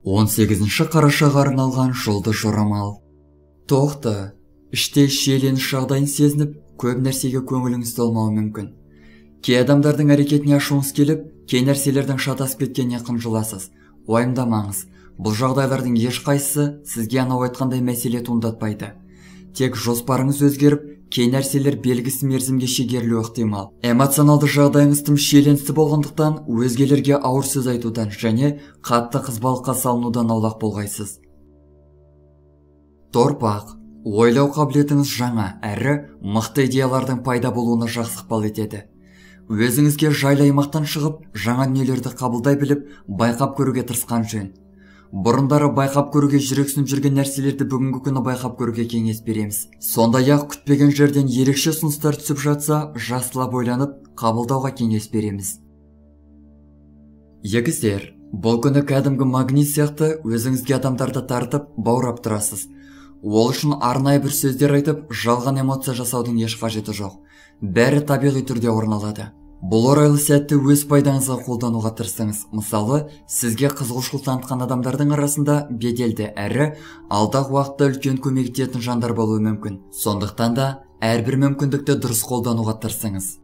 18 қарашаға арналған жолды жорамал. Тоқта, іште шиеленіс жағдайын сезініп, көп нәрсеге көңіліңіз толмауы мүмкін. Кей адамдардың әрекетіне ашуыңыз келіп, кей нәрселердің шатасып кеткеніне қынжыласыз. Уайымдамаңыз, бұл жағдайлардың ешқайсысы сізге анау айтқандай мәселе туындатпайды. Тек жоспарыңыз өзгеріп, кей нәрселер белгісіз мерзімге шегерілуі ықтимал. Эмоционалды жағдайыңыз тым шиеленісті болғандықтан, өзгелерге ауыр сөз айтудан және қатты қызбалыққа салынудан аулақ болғайсыз. Торпақ, ойлау қабілетіңіз жаңа әрі мықты идеялардың пайда болуына жақсы ықпал етеді. Өзіңізге жайлы аймақтан шығып, жаңа дүниелерді қабылдай біліп, байқап көруге тырысқан жөн. Бұрындары байқап көруге жүрексініп жүрген нәрселерді бүгінгі күні байқап көруге кеңес береміз. Сондай-ақ күтпеген жерден ерекше ұсыныстар түсіп жатса, жақсылап ойланып, қабылдауға кеңес береміз. Егіздер, бұл күні кәдімгі магнит сияқты өзіңізге адамдарды тартып, баурап тұрасыз. Ол үшін арнайы бір сөздер айтып, жалған эмоция жасаудың еш қажеті жоқ. Бәрі табиғи түрде орын алады. Бұл орайлы сәтті өз пайдаңызға қолдануға тырысыңыз. Мысалы, сізге қызығушылық танытқан адамдардың арасында беделді әрі алдағы уақытта үлкен көмек ететін жандар болуы мүмкін. Сондықтан да әрбір мүмкіндікті дұрыс қолдануға тырысыңыз.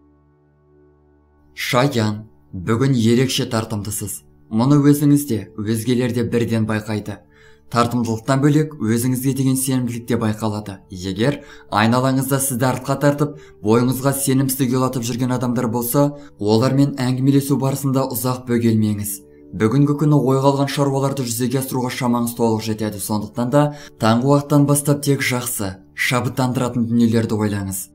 Шаян, бүгін ерекше тартымдысыз. Мұны өзіңізде, өзгелерде бірден байқайды. Тартымдылықтан бөлек өзіңізге деген сенімділік те байқалады. Егер айналаңызда сізді артқа тартып, бойыңызға сенімсіздік ұялатып жүрген адамдар болса, олармен әңгімелесу барысында ұзақ бөгелмеңіз. Бүгінгі күні ойға алған шаруаларды жүзеге асыруға шамаңыз толық жетеді. Сондықтан да таңғы уақыттан бастап тек жақсы, шабыттандыратын дүниелерді ойлаңыз.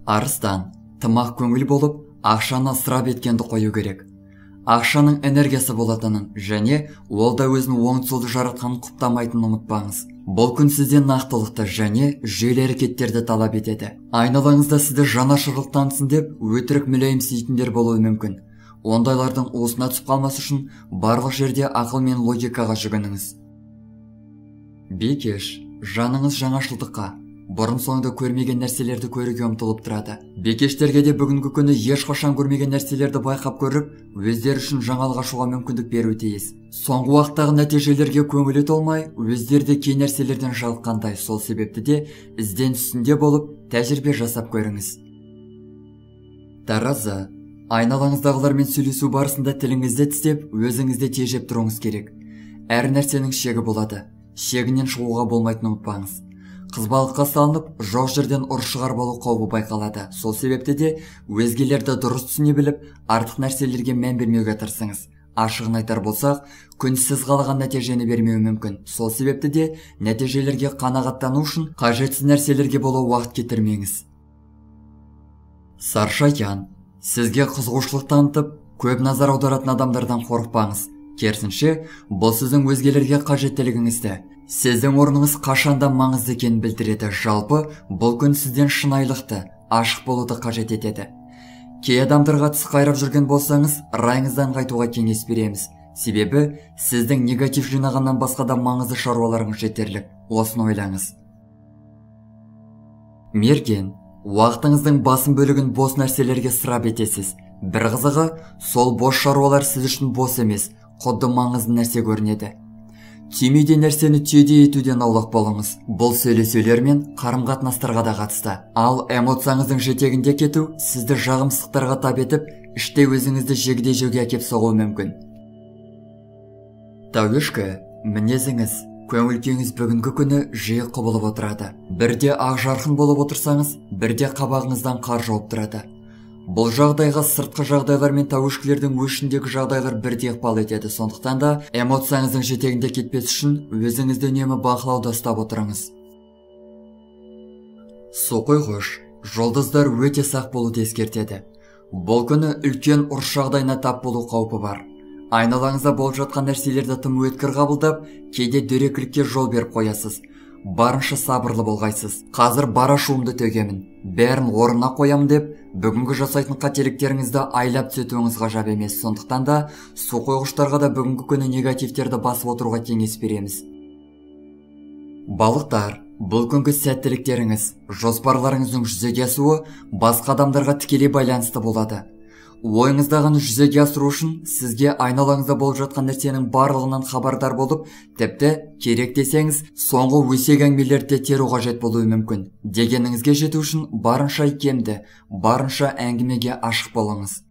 Арыстан, тымақ көңіл болып, ақшаны ысырап еткенді қою керек. Ақшаның энергиясы болатынын және ол да өзін оңды-солды жаратқанын құптамайтынын ұмытпаңыз. Бұл күн сізден нақтылықты және жүйелі әрекеттерді талап етеді. Айналаңызда сізді жанашырлық танытсын деп өтірік мүләйімситіндер болуы мүмкін. Ондайлардың уысына түсіп қалмас үшін барлық жерде ақыл мен логикаға жүгініңіз. Бикеш, жаныңыз жаңашылдыққа, бұрын соңды көрмеген нәрселерді көруге ұмтылып тұрады. Бекештерге де бүгінгі күні ешқашан көрмеген нәрселерді байқап көріп, өздері үшін жаңалық ашуға мүмкіндік беруі тиіс. Соңғы уақыттағы нәтижелерге көңілі толмай, өздері де кей нәрселерден жалыққандай. Сол себепті де ізден үстінде болып, тәжірибе жасап көріңіз. Таразы, айналаңыздағылармен сөйлесу барысында тіліңізді тістеп, өзіңізді тежеп тұруыңыз керек. Әр нәрсенің шегі болады. Шегінен шығуға болмайтынын ұмытпаңыз. Қызбалыққа салынып, жоқ жерден ұрыс шығарып алу қаупі байқалады. Сол себепті де өзгелерді дұрыс түсіне біліп, артық нәрселерге мән бермеуге тырысыңыз. Ашығын айтар болсақ, күн сіз қалаған нәтижені бермеуі мүмкін. Сол себепті де нәтижелерге қанағаттану үшін қажетсіз нәрселерге болу уақыт кетірмеңіз. Саршаян, сізге қызығушылық танытып, көп назар аударатын адамдардан қорықпаңыз. Керісінше, бұл сіздің өзгелерге қажеттілігіңізді, сіздің орныңыз қашанда маңызды екенін білдіреді. Жалпы, бұл күн сізден шынайылықты, ашық болуды қажет етеді. Кей адамдарға тіс қайрап жүрген болсаңыз, райыңыздан қайтуға кеңес береміз. Себебі, сіздің негатив жинағаннан басқа да маңызды шаруаларыңыз жетерлік. Осыны ойлаңыз. Мерген, уақытыңыздың басым бөлігін бос нәрселерге ысырап етесіз. Бір қызығы, сол бос шаруалар сіз үшін бос емес, құдды маңызды нәрсе көрінеді. Түймедей нәрсені түйедей етуден аулақ болыңыз. Бұл сөйлесулер мен қарым-қатынастарға да қатысты. Ал эмоцияңыздың жетегінде кету сізді жағымсыздықтарға тап етіп, іште өзіңізді жегідей жеуге әкеп соғуы мүмкін. Тауешкі, мінезіңіз, көңіл-күйіңіз бүгінгі күні жиі құбылып отырады. Бірде ақ жарқын болып отырсаңыз, бірде қабағыңыздан қар жауып тұрады. Бұл жағдайға сыртқы жағдайлар мен тауешкілердің өшіндегі жағдайлар бірдей ықпал етеді. Сондықтан да эмоцияңыздың жетегінде кетпес үшін өзіңізді үнемі бақылауда ұстап отырыңыз. Суқойғыш, жұлдыздар өте сақ болуды ескертеді. Бұл күні үлкен ұрыс жағдайына тап болу қаупі бар. Айналаңызда болып жатқан нәрселерді тым өткір қабылдап, кейде дөрекілікке жол беріп қоясыз. Барынша сабырлы болғайсыз. Қазір бар ашуымды төгемін, бәрін орнына қоямын деп, бүгінгі жасайтын қателіктеріңізді айлап түзетуіңіз ғажап емес. Сондықтан да су қойғыштарға да бүгінгі күні негативтерді басып отыруға кеңес береміз. Балықтар, бұл күнгі сәттіліктеріңіз, жоспарларыңыздың жүзеге асуы басқа адамдарға тікелей байланысты болады. ойыңыздағыны жүзеге асыру үшін сізге айналаңызда болып жатқан нәрсенің барлығынан хабардар болып, тіпті керек десеңіз, соңғы өсек әңгімелерді теру қажет болуы мүмкін. Дегеніңізге жету үшін барынша икемді, барынша әңгімеге ашық болыңыз.